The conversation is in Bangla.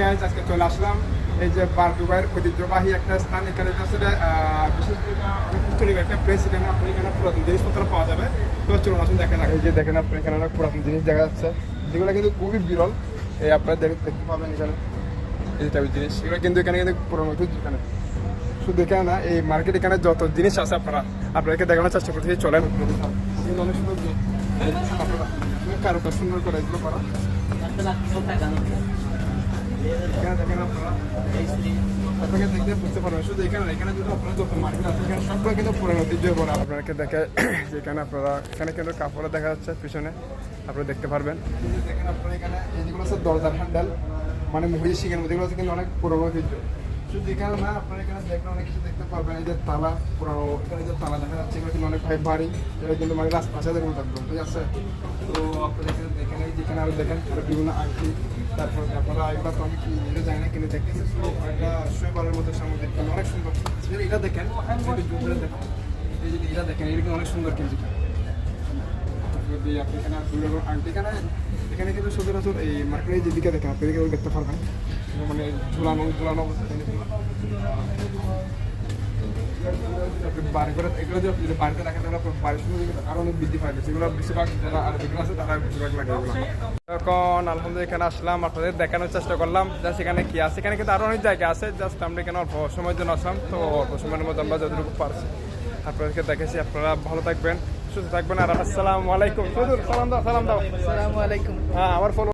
গাইস আজকে চলে আসলাম এই যে দুবাইয়ের ঐতিহ্যবাহী একটা স্থান। এখানে আসলে বিশেষ করে একটা প্লেস, এখানে আপনি এখানে পুরাতন জিনিসপত্র পাওয়া যাবে। তো চলুন আসুন দেখেন। এই যে দেখেন আপনি এখানে অনেক পুরাতন জিনিস দেখা যাচ্ছে, যেগুলো কিন্তু খুবই বিরল। এই আপনারা দেখতে পাবেন এখানে এই টাইপের জিনিস, এগুলো কিন্তু এখানে কিন্তু পুরোনো ঐতিহ্য। এখানে শুধু এখানে না, এই মার্কেট এখানে যত জিনিস আছে আপনাদেরকে দেখানোর চেষ্টা করতেছি। চলেন, কিন্তু অনেক সুন্দর আপনারা কারুকাজ সুন্দর করে এগুলো করা। এখানে দেখেন আপনাকে দেখতে বুঝতে পারবেন, শুধু এখানে যদি আপনারা যত মার্কেট আছে এখানে সবগুলো কিন্তু পুরোনো ঐতিহ্য করা। আপনাকে দেখে যেখানে আপনারা এখানে কিন্তু কাপড়ে দেখা যাচ্ছে পিছনে, আপনারা দেখতে পারবেন। দেখেন আপনারা এখানে এই যেগুলো আছে দরজার হ্যান্ডেল, মানে মুভির শিখের মধ্যে এগুলো আছে কিন্তু অনেক পুরোনো ঐতিহ্য। শুধু এখানে না, আপনারা এখানে দেখলে অনেক কিছু দেখতে পারবেন। এই যে তালা, পুরোনো এখানে যে তালা দেখা যাচ্ছে, এগুলো কিন্তু অনেক ভারী। এটা কিন্তু মানে রাজপ্রাসাদের মতো একদম, ঠিক আছে? তো আপনারা এখানে দেখেন, এই যেখানে আরো দেখেন বিভিন্ন আংটি, তারপর আপনারা এগুলো তো আমি কিনে যাই না, কিনে দেখতেছি। একটা শৈবালের মধ্যে সামুদ্রিক অনেক সুন্দর। এটা দেখেন, দেখেন এই যে এটা দেখেন, এটা কিন্তু অনেক সুন্দর। কিন্তু যদি আপনি এখানে দুই রকম আংটি, এখানে কিন্তু সচরাচর এই মার্কেটের যেদিকে দেখেন আপনি এদিকে দেখতে পারবেন, মানে ঝুলানো অবস্থা। বাড়ি করে এগুলো যদি বাড়িতে রাখেন তাহলে বাড়ির সঙ্গে আরো অনেক বৃদ্ধি পায়। যেগুলো বেশিরভাগ যারা আর যেগুলো আছে তারা বেশিরভাগ লাগে এগুলো। এখন আলহামদুলিল্লাহ এখানে আসলাম, আপনাদের দেখানোর চেষ্টা করলাম জাস্ট এখানে কি আছে। এখানে কিন্তু আরো অনেক জায়গা আছে, জাস্ট আমরা এখানে অল্প সময়ের জন্য আসলাম। তো অল্প সময়ের মধ্যে আমরা যতটুকু পারছি আপনাদেরকে দেখেছি। আপনারা ভালো থাকবেন, সুস্থ থাকবেন। আর আসসালামু আলাইকুম। সালাম দাও। আসসালামু আলাইকুম। হ্যাঁ, আমার ফলো